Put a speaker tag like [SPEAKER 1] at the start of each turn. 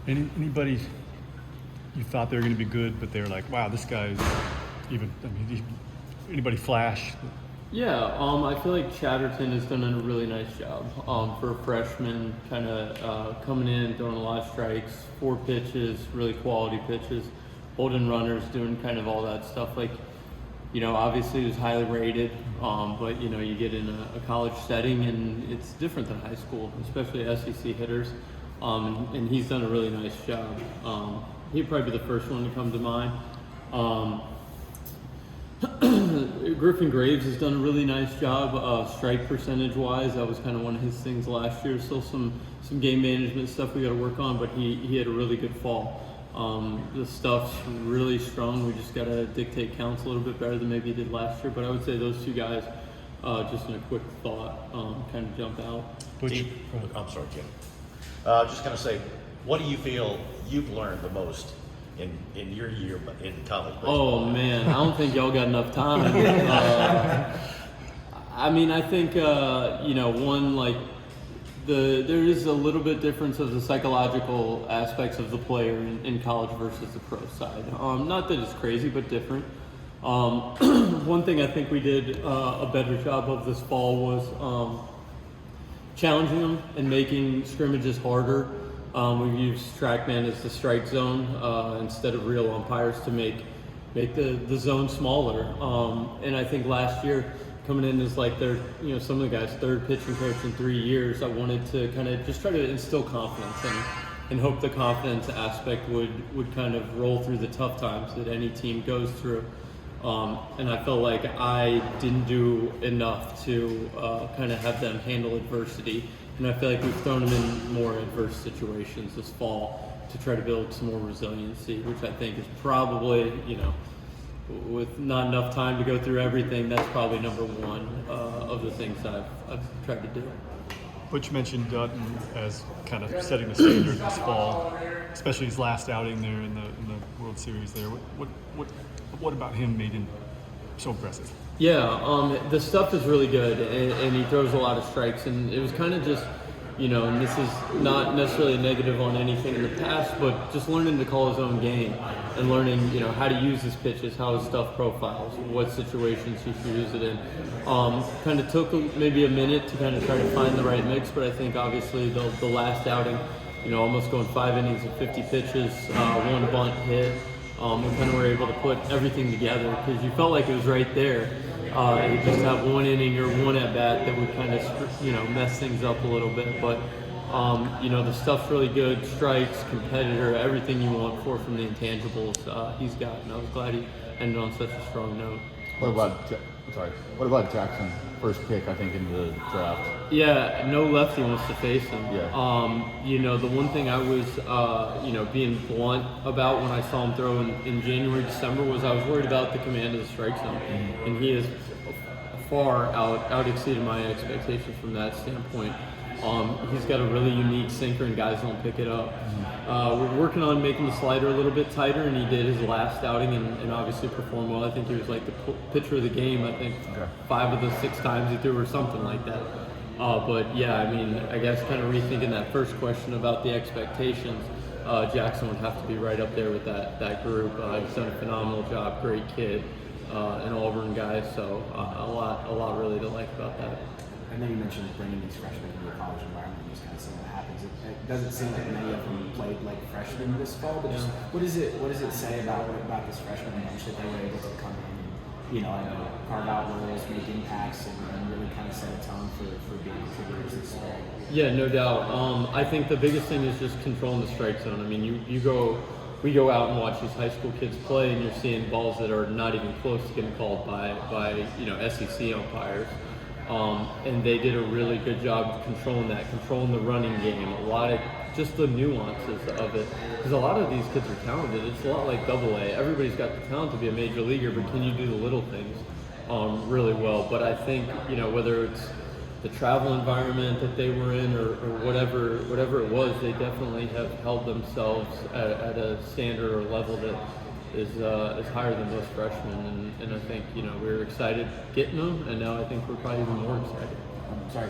[SPEAKER 1] Anybody you thought they were going to be good, but they were like, wow, this guy's anybody flash?
[SPEAKER 2] Yeah, I feel like Chatterton has done a really nice job for a freshman, kind of coming in, throwing a lot of strikes, 4 pitches, really quality pitches, holding runners, doing kind of all that stuff. Like, obviously he was highly rated, but you get in a college setting and it's different than high school, especially SEC hitters, and he's done a really nice job. He'd probably be the first one to come to mind. Griffin Graves has done a really nice job strike percentage wise. That was kind of one of his things last year. Still some game management stuff we got to work on, but he had a really good fall. The stuff's really strong. We just got to dictate counts a little bit better than maybe he did last year, but I would say those 2 guys, just in a quick thought, kind of jump out.
[SPEAKER 3] I'm sorry, Jim. Just going to say, what do you feel you've learned the most in your year in college baseball?
[SPEAKER 2] Oh man, I don't think y'all got enough time. I think one, like, there is a little bit difference of the psychological aspects of the player in college versus the pro side. Not that it's crazy, but different. One thing I think we did a better job of this fall was challenging them and making scrimmages harder. We've used TrackMan as the strike zone instead of real umpires to make the zone smaller. And I think last year, coming in as like some of the guys' 3rd pitching coach in 3 years, I wanted to kind of just try to instill confidence and hope the confidence aspect would kind of roll through the tough times that any team goes through. And I felt like I didn't do enough to kind of have them handle adversity. And I feel like we've thrown them in more adverse situations this fall to try to build some more resiliency, which I think is probably, with not enough time to go through everything, that's probably number 1 of the things I've tried to do.
[SPEAKER 1] Butch mentioned Dutton as kind of setting the standard this fall, especially his last outing there in the World Series there. What about him made him so impressive?
[SPEAKER 2] Yeah, the stuff is really good, and he throws a lot of strikes, and it was kind of just, and this is not necessarily a negative on anything in the past, but just learning to call his own game and learning, how to use his pitches, how his stuff profiles, what situations he should use it in. Kind of took maybe a minute to kind of try to find the right mix, but I think obviously the last outing, almost going 5 innings and 50 pitches, 1 bunt hit. We kind of were able to put everything together because you felt like it was right there. You just have 1 inning or 1 at bat that would kind of, mess things up a little bit. But, the stuff's really good. Strikes, competitor, everything you want from the intangibles he's got. And I was glad he ended on such a strong note.
[SPEAKER 4] What about Jackson? First pick, I think, in the draft.
[SPEAKER 2] Yeah, no lefty wants to face him.
[SPEAKER 4] Yeah.
[SPEAKER 2] The one thing I was, being blunt about when I saw him throw in January, December was I was worried about the command of the strike zone. And he has far out exceeded my expectations from that standpoint. He's got a really unique sinker and guys don't pick it up. We're working on making the slider a little bit tighter, and he did his last outing and obviously performed well. I think he was like the pitcher of the game, I think 5 of the 6 times he threw or something like that. But yeah, I guess kind of rethinking that first question about the expectations, Jackson would have to be right up there with that group. He's done a phenomenal job, great kid, an Auburn guy, so a lot really to like about that.
[SPEAKER 5] I know you mentioned bringing these freshmen into a college environment and just kind of seeing what happens. It doesn't seem like many of them played like freshmen this fall, but just what does it say about this freshman bunch that they were able to come in and carve out roles, make impacts, and really kind of set a tone for being contributors this fall?
[SPEAKER 2] Yeah, no doubt. I think the biggest thing is just controlling the strike zone. We go out and watch these high school kids play, and you're seeing balls that are not even close to getting called by SEC umpires. And they did a really good job of controlling the running game, a lot of just the nuances of it. Because a lot of these kids are talented. It's a lot like AA. Everybody's got the talent to be a major leaguer, but can you do the little things really well? But I think, whether it's the travel environment that they were in or whatever it was, they definitely have held themselves at a standard or level that is higher than most freshmen, and I think we were excited getting them, and now I think we're probably even more excited.